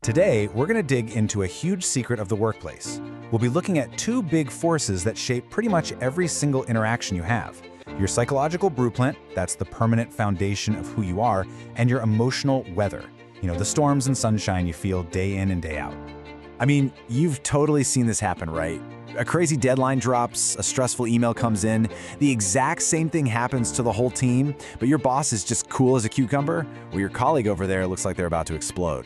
Today, we're going to dig into a huge secret of the workplace. We'll be looking at two big forces that shape pretty much every single interaction you have. Your psychological blueprint, that's the permanent foundation of who you are, and your emotional weather. The storms and sunshine you feel day in and day out. I mean, you've totally seen this happen, right? A crazy deadline drops, a stressful email comes in, the exact same thing happens to the whole team, but your boss is just cool as a cucumber, while your colleague over there looks like they're about to explode.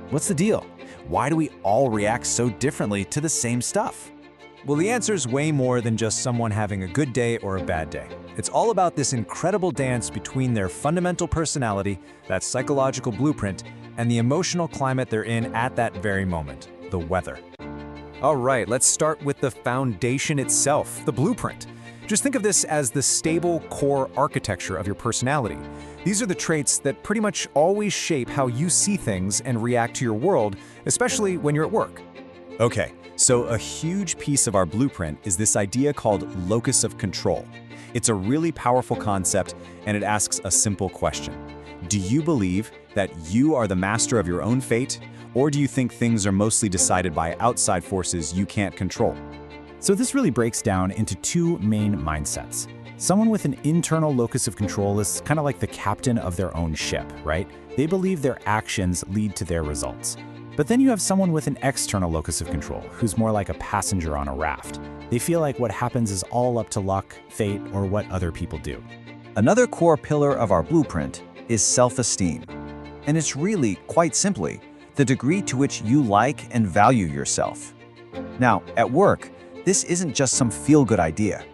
What's the deal? Why do we all react so differently to the same stuff? Well, the answer is way more than just someone having a good day or a bad day. It's all about this incredible dance between their fundamental personality, that psychological blueprint, and the emotional climate they're in at that very moment, the weather. All right, let's start with the foundation itself, the blueprint. Just think of this as the stable core architecture of your personality. These are the traits that pretty much always shape how you see things and react to your world, especially when you're at work. Okay, so a huge piece of our blueprint is this idea called locus of control. It's a really powerful concept, and it asks a simple question. Do you believe that you are the master of your own fate, or do you think things are mostly decided by outside forces you can't control? So this really breaks down into two main mindsets. Someone with an internal locus of control is kind of like the captain of their own ship, right? They believe their actions lead to their results. But then you have someone with an external locus of control, who's more like a passenger on a raft. They feel like what happens is all up to luck, fate, or what other people do. Another core pillar of our blueprint is self-esteem. And it's really, quite simply, the degree to which you like and value yourself. Now, at work, this isn't just some feel-good idea.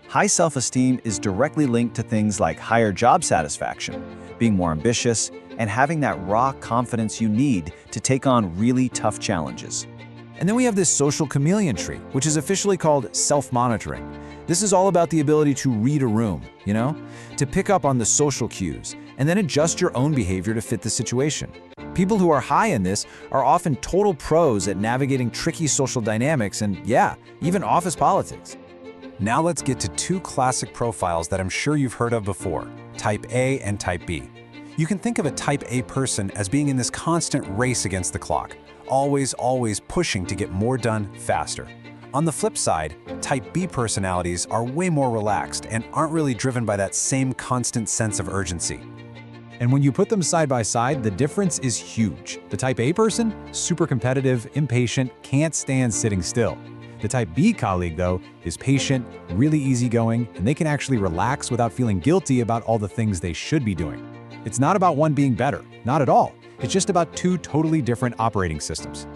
High self-esteem is directly linked to things like higher job satisfaction, being more ambitious, and having that raw confidence you need to take on really tough challenges. And then we have this social chameleon tree, which is officially called self-monitoring. This is all about the ability to read a room, to pick up on the social cues, and then adjust your own behavior to fit the situation. People who are high in this are often total pros at navigating tricky social dynamics and, even office politics. Now let's get to two classic profiles that I'm sure you've heard of before, Type A and Type B. You can think of a Type A person as being in this constant race against the clock, always pushing to get more done faster. On the flip side, Type B personalities are way more relaxed and aren't really driven by that same constant sense of urgency. And when you put them side by side, the difference is huge. The Type A person, super competitive, impatient, can't stand sitting still. The Type B colleague, though, is patient, really easygoing, and they can actually relax without feeling guilty about all the things they should be doing. It's not about one being better, not at all. It's just about two totally different operating systems.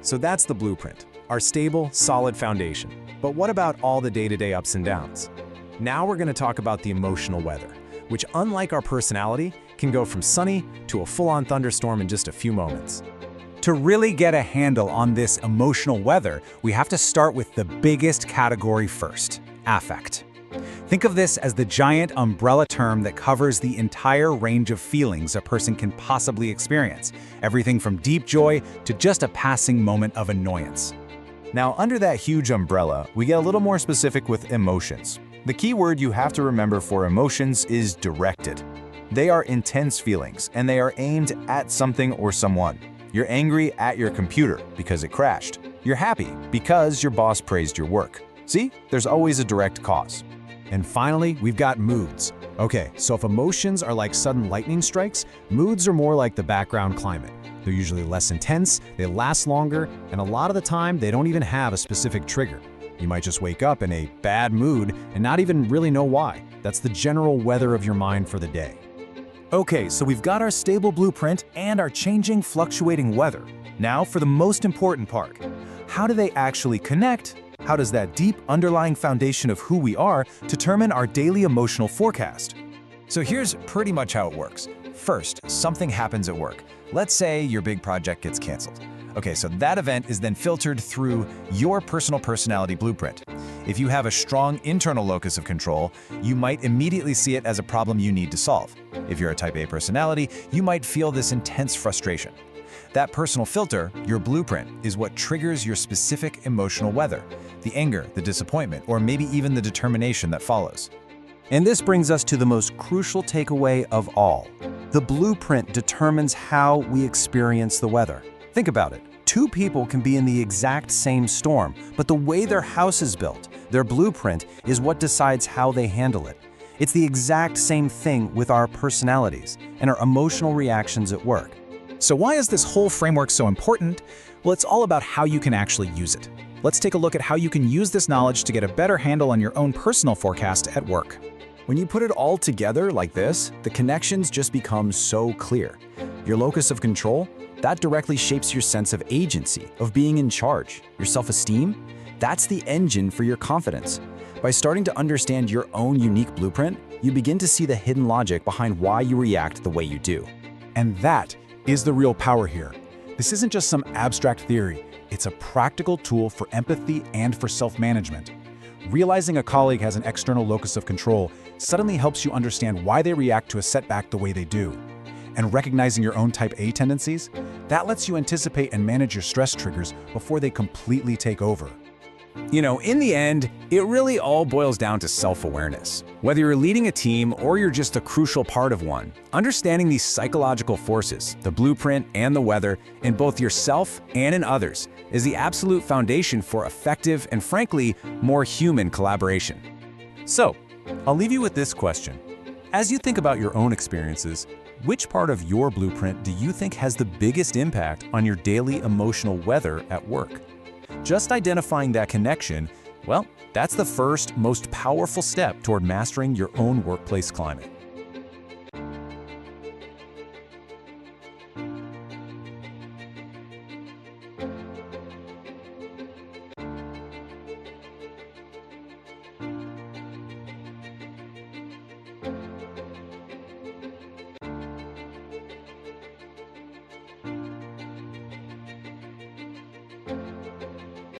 So that's the blueprint, our stable, solid foundation. But what about all the day-to-day ups and downs? Now we're going to talk about the emotional weather, which, unlike our personality, can go from sunny to a full-on thunderstorm in just a few moments. To really get a handle on this emotional weather, we have to start with the biggest category first, affect. Think of this as the giant umbrella term that covers the entire range of feelings a person can possibly experience, everything from deep joy to just a passing moment of annoyance. Now, under that huge umbrella, we get a little more specific with emotions. The key word you have to remember for emotions is directed. They are intense feelings, and they are aimed at something or someone. You're angry at your computer because it crashed. You're happy because your boss praised your work. See, there's always a direct cause. And finally, we've got moods. Okay, so if emotions are like sudden lightning strikes, moods are more like the background climate. They're usually less intense, they last longer, and a lot of the time, they don't even have a specific trigger. You might just wake up in a bad mood and not even really know why. That's the general weather of your mind for the day. Okay, so we've got our stable blueprint and our changing, fluctuating weather. Now for the most important part. How do they actually connect? How does that deep underlying foundation of who we are determine our daily emotional forecast? So here's pretty much how it works. First, something happens at work. Let's say your big project gets canceled. Okay, so that event is then filtered through your personal personality blueprint. If you have a strong internal locus of control, you might immediately see it as a problem you need to solve. If you're a Type A personality, you might feel this intense frustration. That personal filter, your blueprint, is what triggers your specific emotional weather, the anger, the disappointment, or maybe even the determination that follows. And this brings us to the most crucial takeaway of all. The blueprint determines how we experience the weather. Think about it. Two people can be in the exact same storm, but the way their house is built, their blueprint, is what decides how they handle it. It's the exact same thing with our personalities and our emotional reactions at work. So why is this whole framework so important? Well, it's all about how you can actually use it. Let's take a look at how you can use this knowledge to get a better handle on your own personal forecast at work. When you put it all together like this, the connections just become so clear. Your locus of control, that directly shapes your sense of agency, of being in charge. Your self-esteem, that's the engine for your confidence. By starting to understand your own unique blueprint, you begin to see the hidden logic behind why you react the way you do. And that is the real power here. This isn't just some abstract theory. It's a practical tool for empathy and for self-management. Realizing a colleague has an external locus of control suddenly helps you understand why they react to a setback the way they do. And recognizing your own type A tendencies, that lets you anticipate and manage your stress triggers before they completely take over. You know, in the end, it really all boils down to self-awareness. Whether you're leading a team or you're just a crucial part of one, understanding these psychological forces, the blueprint and the weather, in both yourself and in others, is the absolute foundation for effective and, frankly, more human collaboration. So, I'll leave you with this question. As you think about your own experiences, which part of your blueprint do you think has the biggest impact on your daily emotional weather at work? Just identifying that connection, well, that's the first, most powerful step toward mastering your own workplace climate.